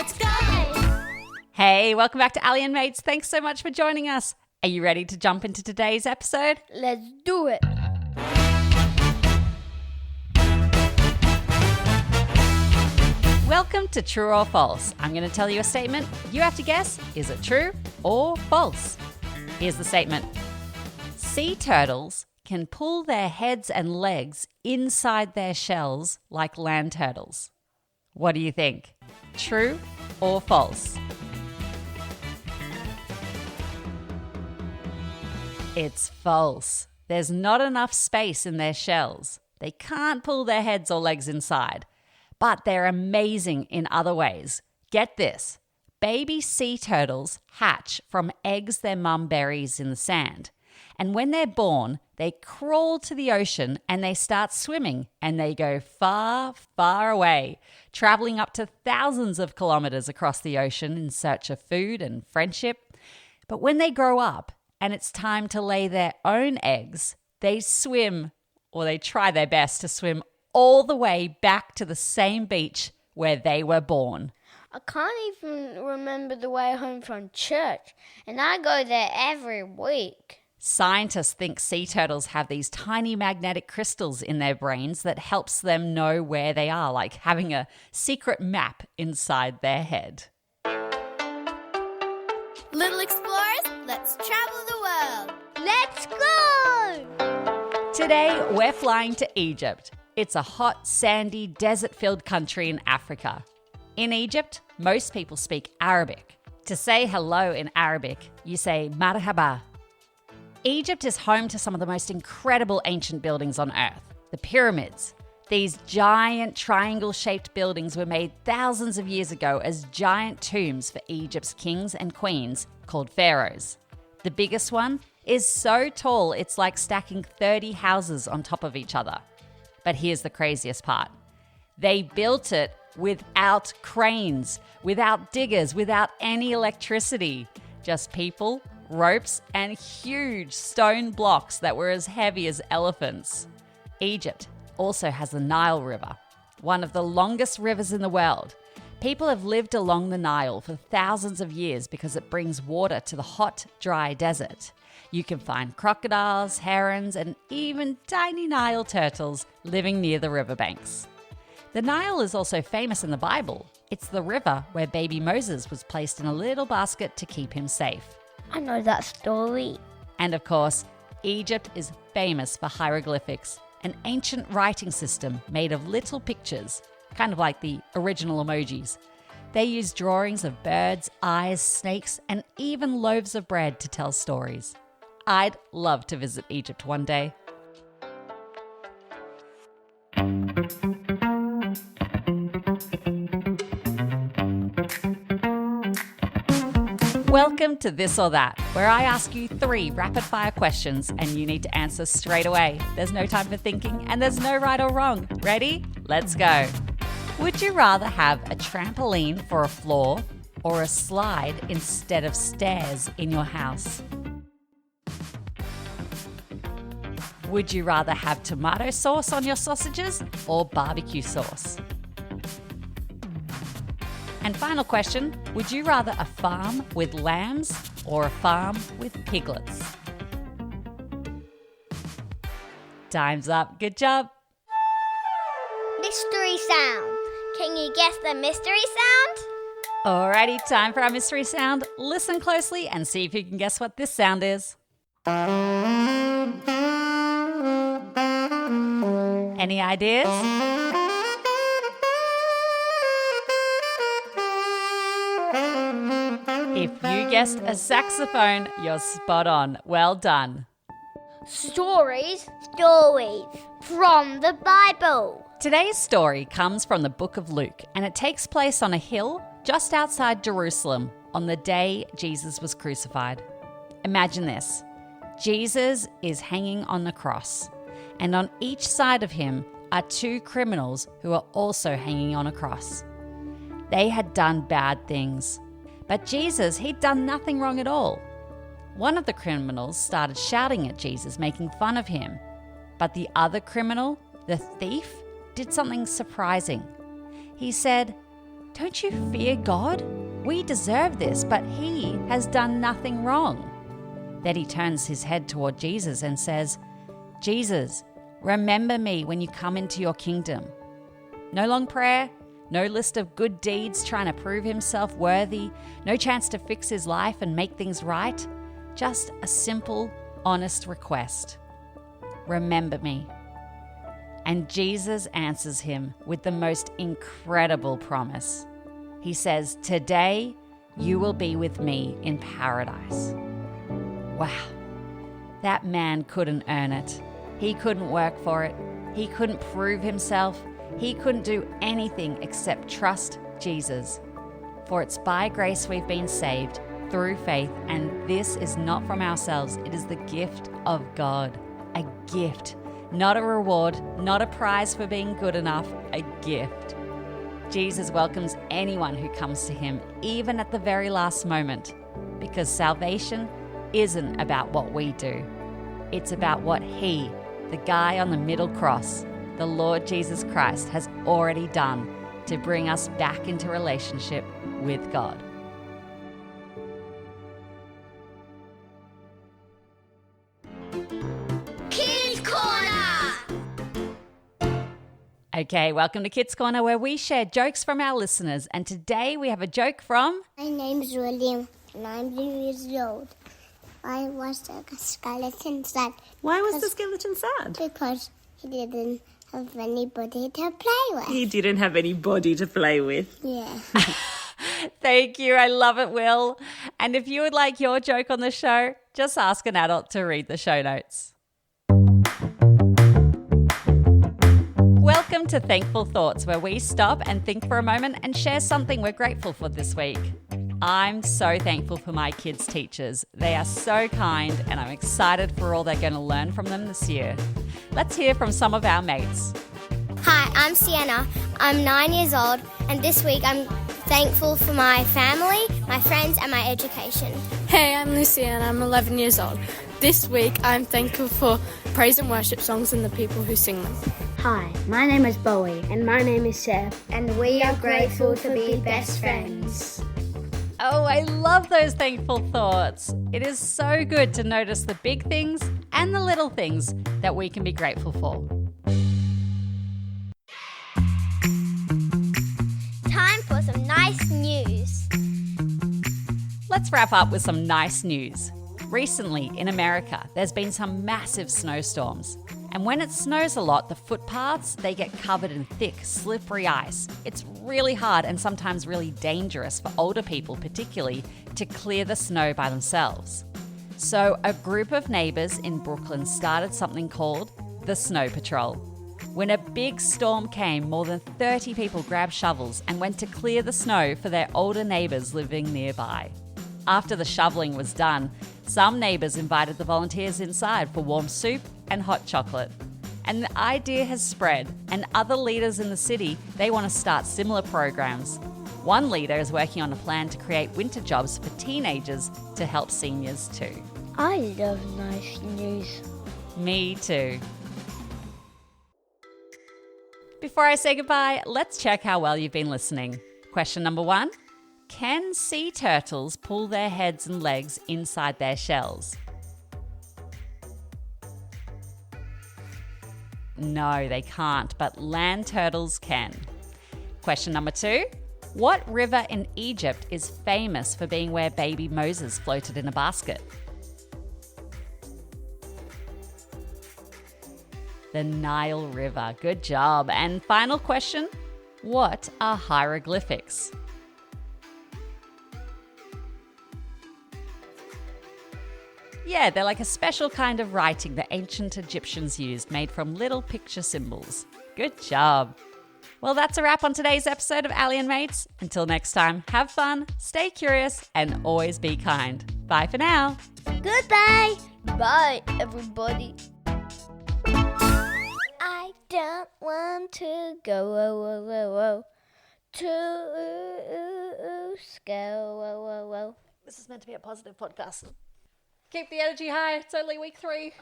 Let's go! Hey, welcome back to Ali and Mates. Thanks so much for joining us. Are you ready to jump into today's episode? Let's do it. Welcome to True or False. I'm going to tell you a statement. You have to guess, is it true or false? Here's the statement. Sea turtles can pull their heads and legs inside their shells like land turtles. What do you think? True or false? It's false. There's not enough space in their shells. They can't pull their heads or legs inside. But they're amazing in other ways. Get this. Baby sea turtles hatch from eggs their mum buries in the sand. And when they're born, they crawl to the ocean and they start swimming and they go far, far away, traveling up to thousands of kilometers across the ocean in search of food and friendship. But when they grow up and it's time to lay their own eggs, they swim, or they try their best to swim all the way back to the same beach where they were born. I can't even remember the way home from church, and I go there every week. Scientists think sea turtles have these tiny magnetic crystals in their brains that helps them know where they are, like having a secret map inside their head. Little explorers, let's travel the world. Let's go! Today, we're flying to Egypt. It's a hot, sandy, desert-filled country in Africa. In Egypt, most people speak Arabic. To say hello in Arabic, you say marhaba. Egypt is home to some of the most incredible ancient buildings on Earth, the pyramids. These giant triangle-shaped buildings were made thousands of years ago as giant tombs for Egypt's kings and queens called pharaohs. The biggest one is so tall it's like stacking 30 houses on top of each other. But here's the craziest part. They built it without cranes, without diggers, without any electricity. Just people, ropes, and huge stone blocks that were as heavy as elephants. Egypt also has the Nile River, one of the longest rivers in the world. People have lived along the Nile for thousands of years because it brings water to the hot, dry desert. You can find crocodiles, herons, and even tiny Nile turtles living near the riverbanks. The Nile is also famous in the Bible. It's the river where baby Moses was placed in a little basket to keep him safe. I know that story. And of course, Egypt is famous for hieroglyphics, an ancient writing system made of little pictures, kind of like the original emojis. They use drawings of birds, eyes, snakes, and even loaves of bread to tell stories. I'd love to visit Egypt one day. Welcome to This or That, where I ask you 3 rapid-fire questions and you need to answer straight away. There's no time for thinking and there's no right or wrong. Ready? Let's go. Would you rather have a trampoline for a floor or a slide instead of stairs in your house? Would you rather have tomato sauce on your sausages or barbecue sauce? And final question, would you rather a farm with lambs or a farm with piglets? Time's up. Good job. Mystery sound. Can you guess the mystery sound? Alrighty, time for our mystery sound. Listen closely and see if you can guess what this sound is. Any ideas? If you guessed a saxophone, you're spot on. Well done. Stories. Stories. From the Bible. Today's story comes from the book of Luke, and it takes place on a hill just outside Jerusalem on the day Jesus was crucified. Imagine this. Jesus is hanging on the cross, and on each side of him are 2 criminals who are also hanging on a cross. They had done bad things, but Jesus, he'd done nothing wrong at all. One of the criminals started shouting at Jesus, making fun of him. But the other criminal, the thief, did something surprising. He said, Don't you fear God? We deserve this, but he has done nothing wrong. Then he turns his head toward Jesus and says, Jesus, remember me when you come into your kingdom. No long prayer, no list of good deeds trying to prove himself worthy, no chance to fix his life and make things right. Just a simple, honest request. Remember me. And Jesus answers him with the most incredible promise. He says, today you will be with me in paradise. Wow, that man couldn't earn it. He couldn't work for it. He couldn't prove himself. He couldn't do anything except trust Jesus. For it's by grace we've been saved through faith, and this is not from ourselves. It is the gift of God. A gift, not a reward, not a prize for being good enough, a gift. Jesus welcomes anyone who comes to him, even at the very last moment, because salvation isn't about what we do. It's about what he, the guy on the middle cross, the Lord Jesus Christ, has already done to bring us back into relationship with God. Kids Corner! Okay, welcome to Kids Corner, where we share jokes from our listeners. And today we have a joke from... My name's William, and I'm 3 years old. I was a skeleton sad Why was the skeleton sad? because he didn't have anybody to play with. He didn't have anybody to play with. Yeah. Thank you. I love it, Will. And if you would like your joke on the show, just ask an adult to read the show notes. Welcome to Thankful Thoughts, where we stop and think for a moment and share something we're grateful for this week. I'm so thankful for my kids' teachers. They are so kind, and I'm excited for all they're going to learn from them this year. Let's hear from some of our mates. Hi, I'm Sienna. I'm 9 years old, and this week I'm thankful for my family, my friends, and my education. Hey, I'm Lucy and I'm 11 years old. This week I'm thankful for praise and worship songs and the people who sing them. Hi, my name is Bowie. And my name is Seb. And we are grateful to be best friends. Oh, I love those thankful thoughts. It is so good to notice the big things and the little things that we can be grateful for. Time for some nice news. Let's wrap up with some nice news. Recently, in America, there's been some massive snowstorms. And when it snows a lot, the footpaths, they get covered in thick, slippery ice. It's really hard and sometimes really dangerous for older people particularly to clear the snow by themselves. So a group of neighbours in Brooklyn started something called the Snow Patrol. When a big storm came, more than 30 people grabbed shovels and went to clear the snow for their older neighbours living nearby. After the shoveling was done, some neighbours invited the volunteers inside for warm soup and hot chocolate. And the idea has spread, and other leaders in the city, they want to start similar programs. One leader is working on a plan to create winter jobs for teenagers to help seniors too. I love nice news. Me too. Before I say goodbye, let's check how well you've been listening. Question number 1. Can sea turtles pull their heads and legs inside their shells? No, they can't, but land turtles can. Question number 2. What river in Egypt is famous for being where baby Moses floated in a basket? The Nile River. Good job. And final question. What are hieroglyphics? Yeah, they're like a special kind of writing that ancient Egyptians used, made from little picture symbols. Good job. Well, that's a wrap on today's episode of Allie and Mates. Until next time, have fun, stay curious, and always be kind. Bye for now. Goodbye. Bye, everybody. I don't want to go to school. This is meant to be a positive podcast. Keep the energy high. It's only week 3.